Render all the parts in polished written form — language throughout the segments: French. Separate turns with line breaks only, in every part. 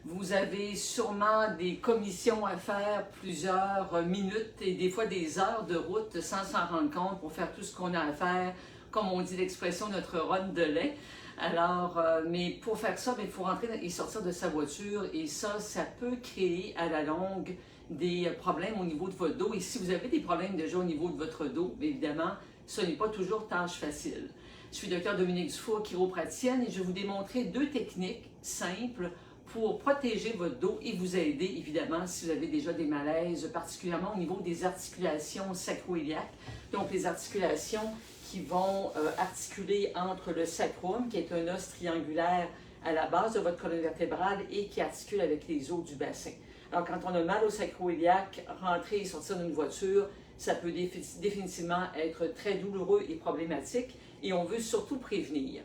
Vous avez sûrement des commissions à faire, plusieurs minutes et des fois des heures de route sans s'en rendre compte pour faire tout ce qu'on a à faire, comme on dit l'expression, notre run de lait. Alors, mais pour faire ça, il faut rentrer et sortir de sa voiture et ça peut créer à la longue des problèmes au niveau de votre dos. Et si vous avez des problèmes déjà au niveau de votre dos, évidemment, ce n'est pas toujours tâche facile. Je suis Dr Dominique Dufour, chiropraticienne, et je vais vous démontrer deux techniques simples pour protéger votre dos et vous aider, évidemment, si vous avez déjà des malaises, particulièrement au niveau des articulations sacro-iliaques, donc les articulations qui vont articuler entre le sacrum, qui est un os triangulaire à la base de votre colonne vertébrale et qui articule avec les os du bassin. Alors, quand on a mal au sacro-iliaque, rentrer et sortir d'une voiture, ça peut définitivement être très douloureux et problématique et on veut surtout prévenir.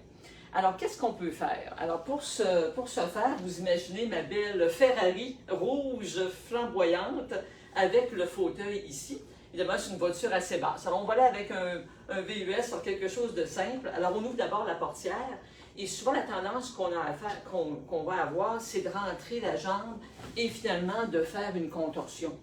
Alors, qu'est-ce qu'on peut faire? Alors, pour ce faire, vous imaginez ma belle Ferrari rouge flamboyante avec le fauteuil ici. Évidemment, c'est une voiture assez basse. Alors, on va aller avec un VUS sur quelque chose de simple. Alors, on ouvre d'abord la portière et souvent, la tendance qu'on a à faire, qu'on va avoir, c'est de rentrer la jambe et finalement de faire une contorsion,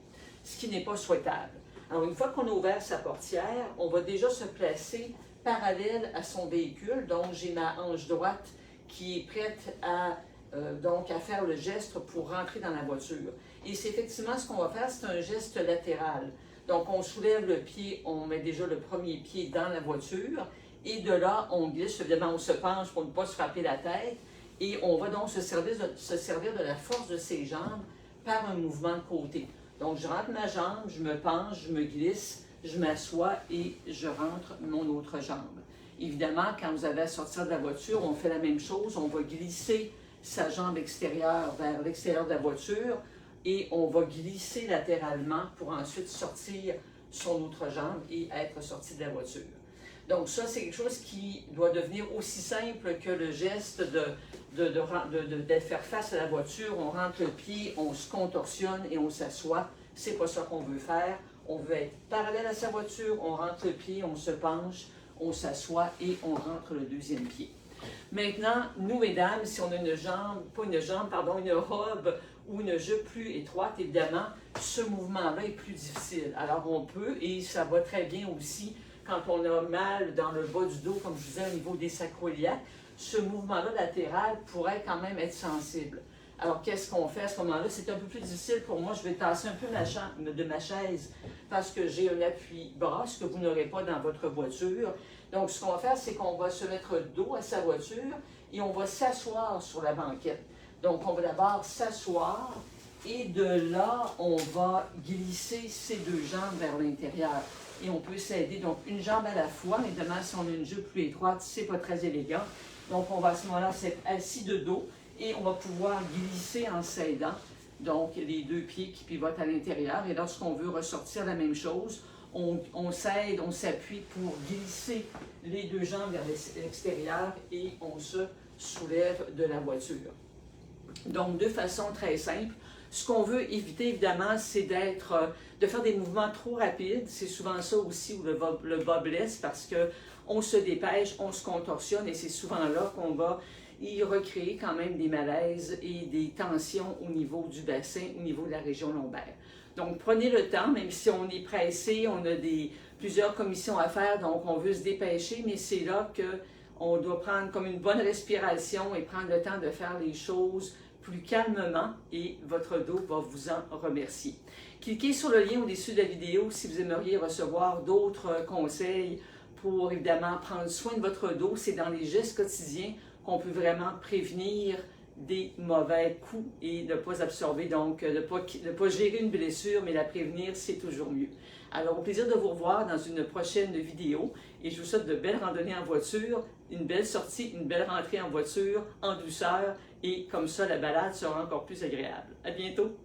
ce qui n'est pas souhaitable. Alors, une fois qu'on a ouvert sa portière, on va déjà se placer parallèle à son véhicule. Donc, j'ai ma hanche droite qui est prête à faire le geste pour rentrer dans la voiture. Et c'est effectivement ce qu'on va faire, c'est un geste latéral. Donc, on soulève le pied, on met déjà le premier pied dans la voiture et de là, on glisse, évidemment, on se penche pour ne pas se frapper la tête et on va donc se servir de la force de ses jambes par un mouvement de côté. Donc, je rentre ma jambe, je me penche, je me glisse, je m'assois et je rentre mon autre jambe. Évidemment, quand vous avez à sortir de la voiture, on fait la même chose. On va glisser sa jambe extérieure vers l'extérieur de la voiture et on va glisser latéralement pour ensuite sortir son autre jambe et être sorti de la voiture. Donc ça, c'est quelque chose qui doit devenir aussi simple que le geste de faire face à la voiture. On rentre le pied, on se contorsionne et on s'assoit. C'est pas ça qu'on veut faire. On veut être parallèle à sa voiture, on rentre le pied, on se penche, on s'assoit et on rentre le deuxième pied. Maintenant, nous, mesdames, si on a une robe ou une jupe plus étroite, évidemment, ce mouvement-là est plus difficile. Alors, on peut, et ça va très bien aussi quand on a mal dans le bas du dos, comme je vous disais, au niveau des sacro-iliaques, ce mouvement-là latéral pourrait quand même être sensible. Alors, qu'est-ce qu'on fait à ce moment-là? C'est un peu plus difficile pour moi. Je vais tasser un peu de ma chaise parce que j'ai un appui-bras, ce que vous n'aurez pas dans votre voiture. Donc, ce qu'on va faire, c'est qu'on va se mettre dos à sa voiture et on va s'asseoir sur la banquette. Donc, on va d'abord s'asseoir et de là, on va glisser ses deux jambes vers l'intérieur. Et on peut s'aider, donc une jambe à la fois. Évidemment, si on a une jupe plus étroite, c'est pas très élégant. Donc, on va à ce moment-là s'être assis de dos. Et on va pouvoir glisser en s'aidant, donc les deux pieds qui pivotent à l'intérieur. Et lorsqu'on veut ressortir la même chose, on s'aide, on s'appuie pour glisser les deux jambes vers l'extérieur et on se soulève de la voiture. Donc, de façon très simple, ce qu'on veut éviter, évidemment, c'est de faire des mouvements trop rapides. C'est souvent ça aussi où le bas blesse parce qu'on se dépêche, on se contorsionne et c'est souvent là qu'on va y recréer quand même des malaises et des tensions au niveau du bassin, au niveau de la région lombaire. Donc, prenez le temps, même si on est pressé, on a plusieurs commissions à faire, donc on veut se dépêcher, mais c'est là qu'on doit prendre comme une bonne respiration et prendre le temps de faire les choses plus calmement et votre dos va vous en remercier. Cliquez sur le lien au-dessus de la vidéo si vous aimeriez recevoir d'autres conseils pour évidemment prendre soin de votre dos. C'est dans les gestes quotidiens qu'on peut vraiment prévenir des mauvais coups et ne pas absorber, donc ne pas gérer une blessure, mais la prévenir, c'est toujours mieux. Alors, au plaisir de vous revoir dans une prochaine vidéo et je vous souhaite de belles randonnées en voiture, une belle sortie, une belle rentrée en voiture, en douceur et comme ça, la balade sera encore plus agréable. À bientôt!